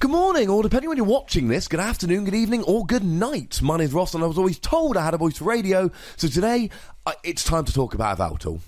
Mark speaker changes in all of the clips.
Speaker 1: Good morning, or depending when you're watching this, good afternoon, good evening, or good night. My name's Ross, and I was always told I had a voice for radio, so today, it's time to talk about Yveltal.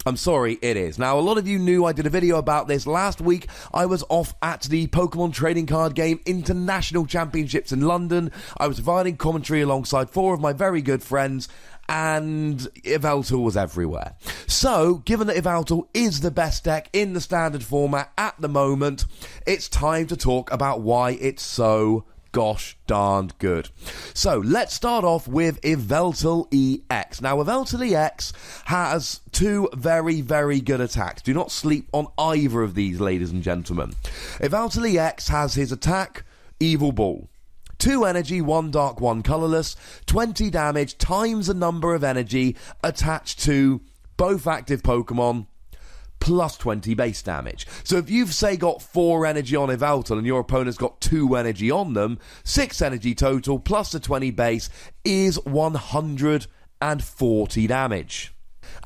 Speaker 1: I'm sorry, it is. Now, a lot of you knew I did a video about this last week. I was off at the Pokémon Trading Card Game International Championships in London. I was providing commentary alongside 4 of my very good friends, and Yveltal was everywhere. So, given that Yveltal is the best deck in the standard format at the moment, it's time to talk about why it's so gosh darned good. So, let's start off with Yveltal EX. Now, Yveltal EX has 2 very, very good attacks. Do not sleep on either of these, ladies and gentlemen. Yveltal EX has his attack, Evil Ball. 2 energy, 1 dark, 1 colourless, 20 damage times the number of energy attached to both active Pokemon, plus 20 base damage. So if you've, say, got 4 energy on Yveltal and your opponent's got 2 energy on them, 6 energy total plus the 20 base is 140 damage.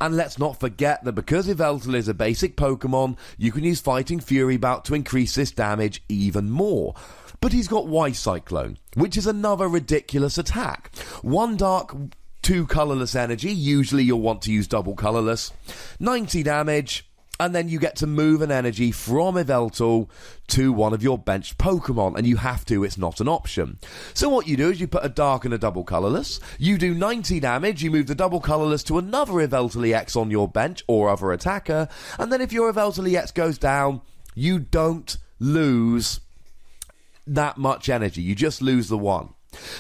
Speaker 1: And let's not forget that because Yveltal is a basic Pokemon, you can use Fighting Fury Belt to increase this damage even more. But he's got Y Cyclone, which is another ridiculous attack. 1 dark, 2 colourless energy, usually you'll want to use double colourless, 90 damage, and then you get to move an energy from Yveltal to one of your benched Pokemon, and you have to, it's not an option. So what you do is you put a dark and a double colourless, you do 90 damage, you move the double colourless to another Yveltal EX on your bench or other attacker, and then if your Yveltal EX goes down, you don't lose that much energy, you just lose the 1.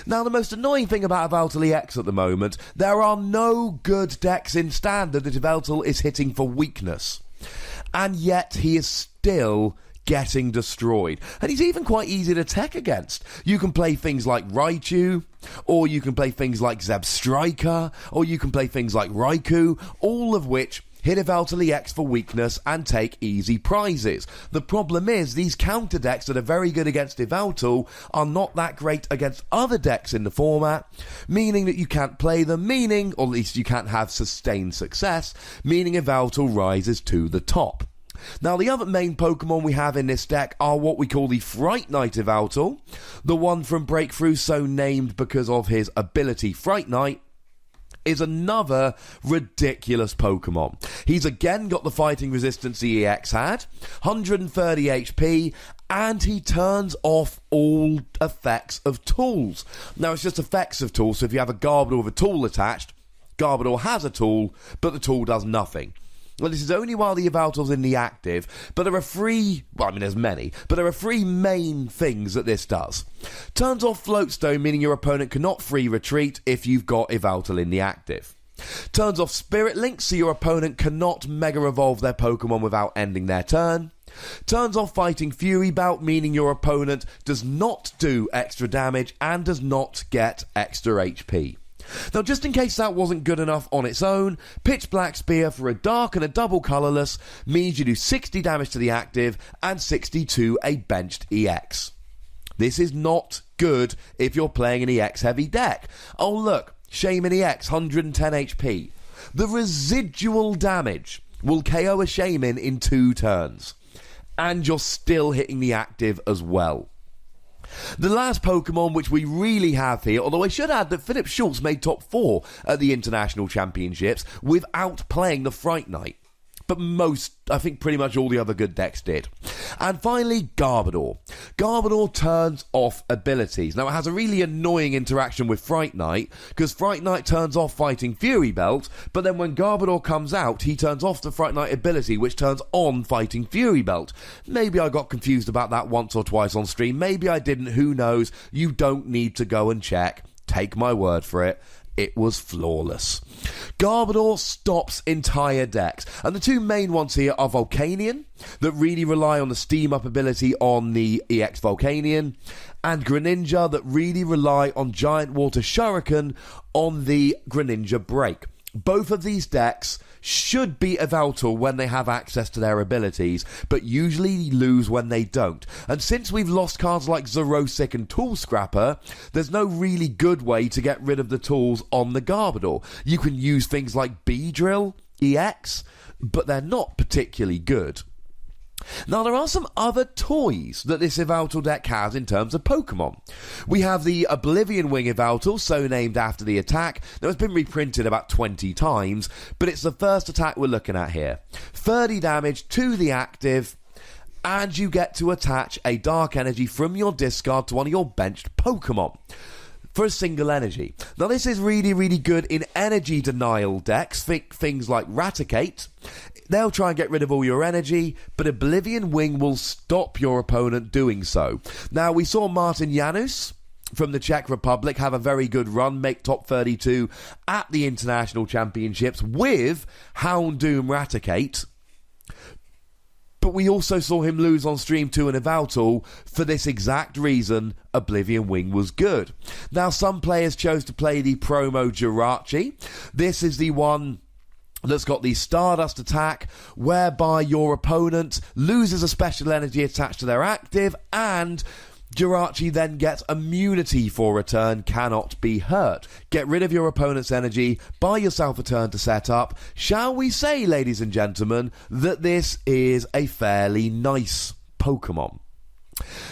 Speaker 1: Now, the most annoying thing about Yveltal EX at the moment, there are no good decks in standard that Yveltal is hitting for weakness. And yet he is still getting destroyed. And he's even quite easy to tech against. You can play things like Raichu, or you can play things like Zebstrika, or you can play things like Raikou, all of which hit Yveltal EX for weakness and take easy prizes. The problem is, these counter decks that are very good against Yveltal are not that great against other decks in the format, meaning that you can't play them, meaning, or at least you can't have sustained success, meaning Yveltal rises to the top. Now, the other main Pokemon we have in this deck are what we call the Fright Knight Yveltal, the one from Breakthrough, so named because of his ability Fright Knight, is another ridiculous Pokemon. He's again got the fighting resistance the EX had, 130 HP, and he turns off all effects of tools. Now, it's just effects of tools, so if you have a Garbodor with a tool attached, Garbodor has a tool, but the tool does nothing. Well, this is only while the Yveltal's in the active, but there are 3, well, I mean, there's many, but there are 3 main things that this does. Turns off Floatstone, meaning your opponent cannot free retreat if you've got Yveltal in the active. Turns off Spirit Link, so your opponent cannot Mega Evolve their Pokemon without ending their turn. Turns off Fighting Fury Belt, meaning your opponent does not do extra damage and does not get extra HP. Now, just in case that wasn't good enough on its own, Pitch Black Spear for a dark and a double colourless means you do 60 damage to the active and 60 to a benched EX. This is not good if you're playing an EX heavy deck. Oh look, Shaman EX, 110 HP. The residual damage will KO a Shaman in 2 turns, and you're still hitting the active as well. The last Pokemon which we really have here, although I should add that Philip Schultz made top 4 at the International Championships without playing the Fright Knight. But I think pretty much all the other good decks did. And finally, Garbodor. Garbodor turns off abilities. Now, it has a really annoying interaction with Fright Knight, because Fright Knight turns off Fighting Fury Belt, but then when Garbodor comes out, he turns off the Fright Knight ability, which turns on Fighting Fury Belt. Maybe I got confused about that once or twice on stream. Maybe I didn't. Who knows? You don't need to go and check. Take my word for it. It was flawless. Garbodor stops entire decks, and the 2 main ones here are Volcanion, that really rely on the Steam Up ability on the EX Volcanion, and Greninja, that really rely on Giant Water Shuriken on the Greninja Break. Both of these decks should beat Yveltal when they have access to their abilities, but usually lose when they don't. And since we've lost cards like Zerosic and Tool Scrapper, there's no really good way to get rid of the tools on the Garbodor. You can use things like Beedrill EX, but they're not particularly good. Now, there are some other toys that this Yveltal deck has in terms of Pokemon. We have the Oblivion Wing Yveltal, so named after the attack. Now, it's been reprinted about 20 times, but it's the first attack we're looking at here. 30 damage to the active, and you get to attach a Dark Energy from your discard to one of your benched Pokemon for a single energy. Now, this is really, really good in energy denial decks. Think things like Raticate. They'll try and get rid of all your energy, but Oblivion Wing will stop your opponent doing so. Now, we saw Martin Janus from the Czech Republic have a very good run, make top 32 at the International Championships with Houndoom Raticate. But we also saw him lose on stream to an Yveltal for this exact reason. Oblivion Wing was good. Now, some players chose to play the promo Jirachi. This is the one that's got the Stardust attack, whereby your opponent loses a special energy attached to their active, and Jirachi then gets immunity for a turn, cannot be hurt. Get rid of your opponent's energy, buy yourself a turn to set up. Shall we say, ladies and gentlemen, that this is a fairly nice Pokemon?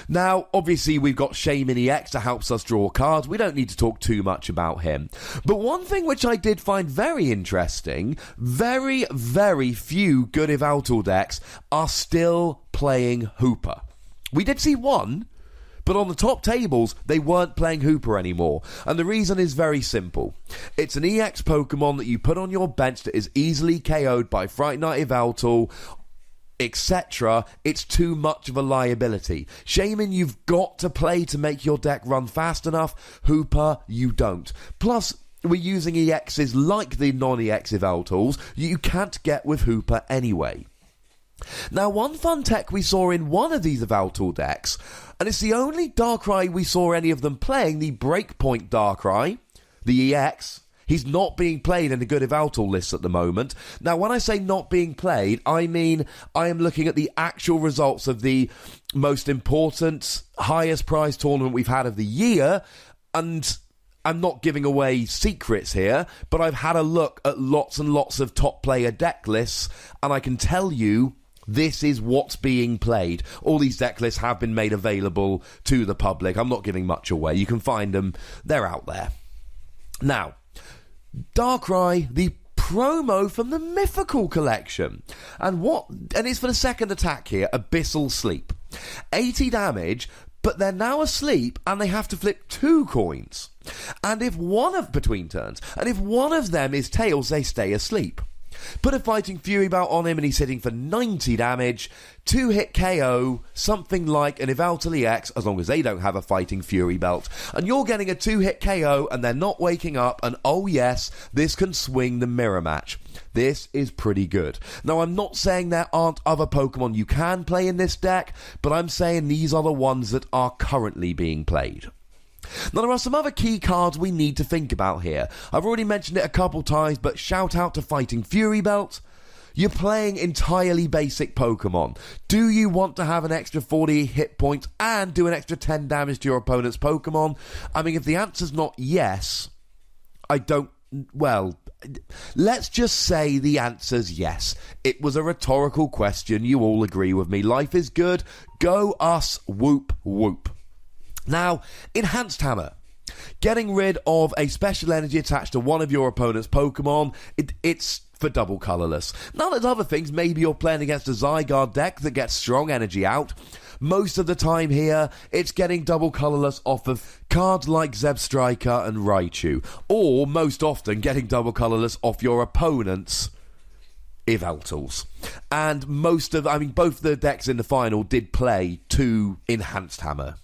Speaker 1: Now, obviously, we've got Shaman EX that helps us draw cards. We don't need to talk too much about him. But one thing which I did find very interesting, very, very few good Yveltal decks are still playing Hooper. We did see one, but on the top tables, they weren't playing Hooper anymore. And the reason is very simple. It's an EX Pokemon that you put on your bench that is easily KO'd by Fright Night Yveltal, etc. It's too much of a liability. Shaman, you've got to play to make your deck run fast enough. Hooper, you don't. Plus, we're using EXs like the non-EX Yveltals you can't get with Hooper anyway. Now, one fun tech we saw in one of these Yveltal decks, and it's the only Darkrai we saw any of them playing, the Breakpoint Darkrai, the EX. He's not being played in the good Yveltal lists at the moment. Now, when I say not being played, I mean I am looking at the actual results of the most important, highest prize tournament we've had of the year, and I'm not giving away secrets here, but I've had a look at lots and lots of top player deck lists, and I can tell you this is what's being played. All these deck lists have been made available to the public. I'm not giving much away. You can find them. They're out there. Now, Darkrai, the promo from the Mythical Collection. And it's for the second attack here, Abyssal Sleep. 80 damage, but they're now asleep and they have to flip 2 coins. And if between turns, and if one of them is tails, they stay asleep. Put a Fighting Fury Belt on him and he's hitting for 90 damage, 2-hit KO, something like an Yveltal EX, as long as they don't have a Fighting Fury Belt. And you're getting a 2-hit KO and they're not waking up, and oh yes, this can swing the mirror match. This is pretty good. Now, I'm not saying there aren't other Pokemon you can play in this deck, but I'm saying these are the ones that are currently being played. Now, there are some other key cards we need to think about here. I've already mentioned it a couple times, but shout out to Fighting Fury Belt. You're playing entirely basic Pokemon. Do you want to have an extra 40 hit points and do an extra 10 damage to your opponent's Pokemon? I mean, if the answer's not yes, let's just say the answer's yes. It was a rhetorical question. You all agree with me. Life is good. Go us, whoop, whoop. Now, Enhanced Hammer. Getting rid of a special energy attached to one of your opponent's Pokemon, it's for double colourless. Now, there's other things. Maybe you're playing against a Zygarde deck that gets strong energy out. Most of the time here, it's getting double colourless off of cards like Zebstrika and Raichu. Or, most often, getting double colourless off your opponent's Yveltals. And both the decks in the final did play 2 Enhanced Hammer.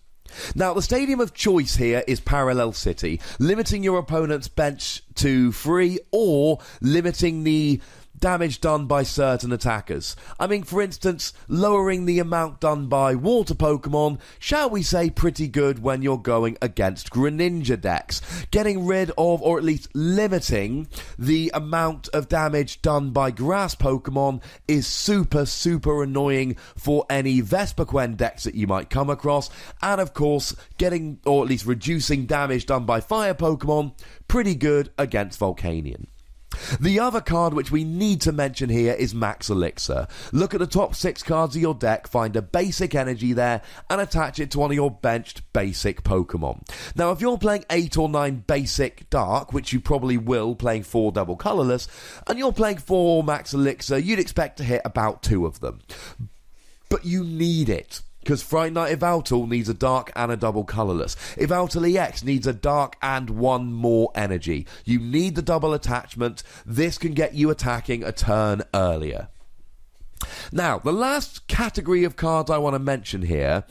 Speaker 1: Now, the stadium of choice here is Parallel City, limiting your opponent's bench to 3 or limiting the damage done by certain attackers. I mean, for instance, lowering the amount done by water Pokemon, shall we say pretty good when you're going against Greninja decks. Getting rid of, or at least limiting, the amount of damage done by grass Pokemon is super, super annoying for any Vespiquen decks that you might come across. And of course, getting, or at least reducing damage done by fire Pokemon, pretty good against Volcanion. The other card which we need to mention here is Max Elixir. Look at the top 6 cards of your deck, find a basic energy there, and attach it to one of your benched basic Pokemon. Now, if you're playing 8 or 9 basic Dark, which you probably will, playing 4 double colourless, and you're playing 4 Max Elixir, you'd expect to hit about 2 of them. But you need it, because Fright Night Yveltal needs a Dark and a double colourless. Yveltal EX needs a Dark and 1 more energy. You need the double attachment. This can get you attacking a turn earlier. Now, the last category of cards I want to mention here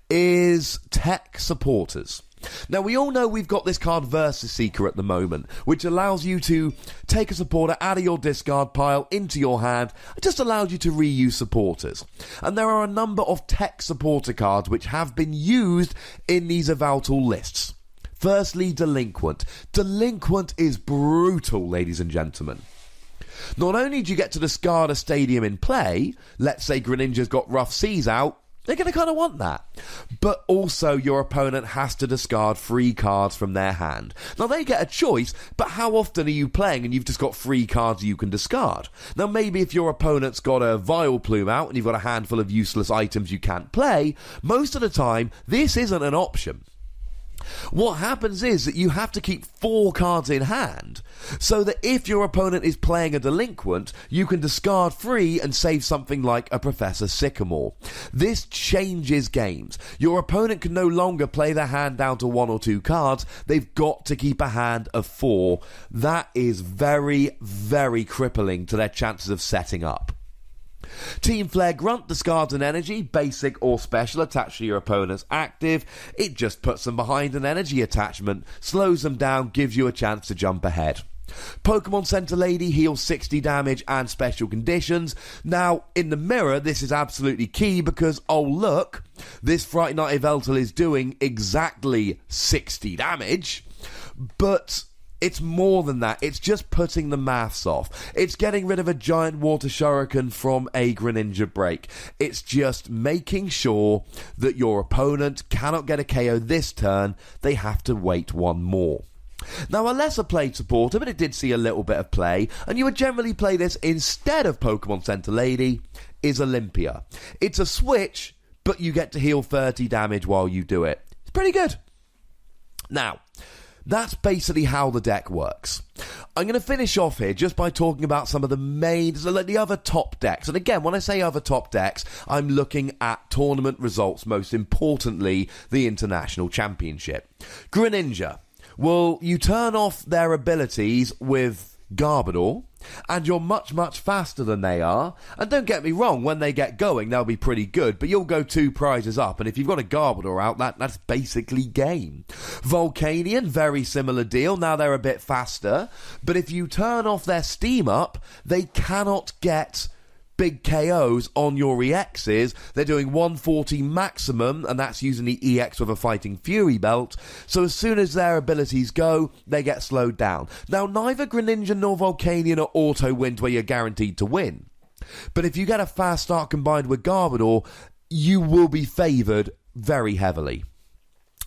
Speaker 1: is tech supporters. Now, we all know we've got this card Versus Seeker at the moment, which allows you to take a supporter out of your discard pile into your hand. It just allows you to reuse supporters. And there are a number of tech supporter cards which have been used in these Yveltal lists. Firstly, Delinquent. Delinquent is brutal, ladies and gentlemen. Not only do you get to discard a stadium in play, let's say Greninja's got Rough Seas out, they're going to kind of want that. But also your opponent has to discard 3 cards from their hand. Now they get a choice, but how often are you playing and you've just got 3 cards you can discard? Now maybe if your opponent's got a Vileplume out and you've got a handful of useless items you can't play, most of the time this isn't an option. What happens is that you have to keep 4 cards in hand, so that if your opponent is playing a Delinquent, you can discard 3 and save something like a Professor Sycamore. This changes games. Your opponent can no longer play their hand down to 1 or 2 cards. They've got to keep a hand of 4. That is very, very crippling to their chances of setting up. Team Flare Grunt discards an energy, basic or special, attached to your opponent's active. It just puts them behind an energy attachment, slows them down, gives you a chance to jump ahead. Pokemon Center Lady heals 60 damage and special conditions. Now, in the mirror, this is absolutely key because, oh look, this Fright Night Yveltal is doing exactly 60 damage, but it's more than that. It's just putting the maths off. It's getting rid of a giant water shuriken from a Greninja break. It's just making sure that your opponent cannot get a KO this turn. They have to wait 1 more. Now, a lesser played supporter, but it did see a little bit of play, and you would generally play this instead of Pokemon Center Lady, is Olympia. It's a switch, but you get to heal 30 damage while you do it. It's pretty good. Now, that's basically how the deck works. I'm going to finish off here just by talking about some of the other top decks. And again, when I say other top decks, I'm looking at tournament results, most importantly, the International Championship. Greninja. Well, you turn off their abilities with Garbodor, and you're much, much faster than they are. And don't get me wrong, when they get going, they'll be pretty good, but you'll go 2 prizes up, and if you've got a Garbodor out, that's basically game. Volcanion, very similar deal. Now they're a bit faster, but if you turn off their steam up, they cannot get big KOs on your EXs. They're doing 140 maximum, and that's using the EX with a Fighting Fury belt. So as soon as their abilities go, they get slowed down. Now, neither Greninja nor Volcanion are auto wins where you're guaranteed to win. But if you get a fast start combined with Garbodor, you will be favoured very heavily.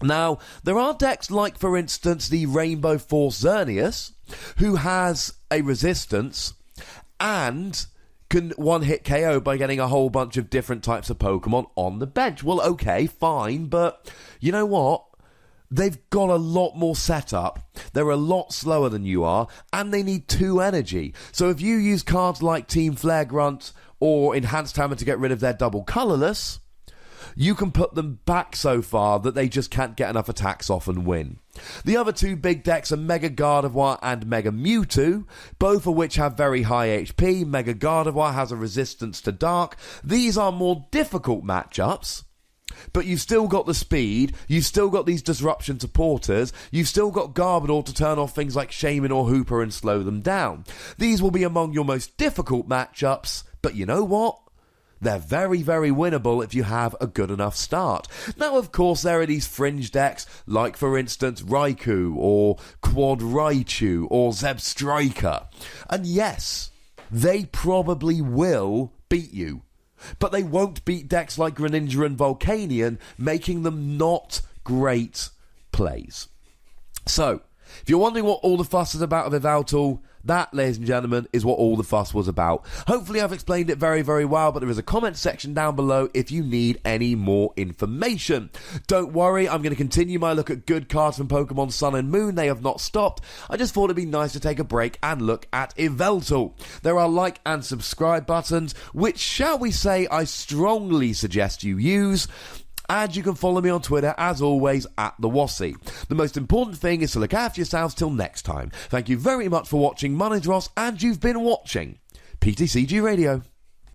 Speaker 1: Now, there are decks like, for instance, the Rainbow Force Xerneas, who has a resistance and can one-hit KO by getting a whole bunch of different types of Pokemon on the bench. Well, okay, fine, but you know what? They've got a lot more setup. They're a lot slower than you are, and they need 2 energy. So if you use cards like Team Flare Grunt or Enhanced Hammer to get rid of their double colourless, you can put them back so far that they just can't get enough attacks off and win. The other 2 big decks are Mega Gardevoir and Mega Mewtwo, both of which have very high HP. Mega Gardevoir has a resistance to Dark. These are more difficult matchups, but you've still got the speed, you've still got these disruption supporters, you've still got Garbodor to turn off things like Shaman or Hooper and slow them down. These will be among your most difficult matchups, but you know what? They're very, very winnable if you have a good enough start. Now, of course, there are these fringe decks, like, for instance, Raikou, or Quad Raichu, or Zebstrika. And yes, they probably will beat you. But they won't beat decks like Greninja and Volcanion, making them not great plays. So, if you're wondering what all the fuss is about of Yveltal, That, ladies and gentlemen, is what all the fuss was about. Hopefully I've explained it very, very well, but there is a comment section down below if you need any more information. Don't worry, I'm going to continue my look at good cards from Pokemon Sun and Moon. They have not stopped. I just thought it'd be nice to take a break and look at Yveltal. There are like and subscribe buttons, which, shall we say, I strongly suggest you use. And you can follow me on Twitter, as always, at the Wassy. The most important thing is to look after yourselves till next time. Thank you very much for watching. My name's Ross, and you've been watching PTCG Radio.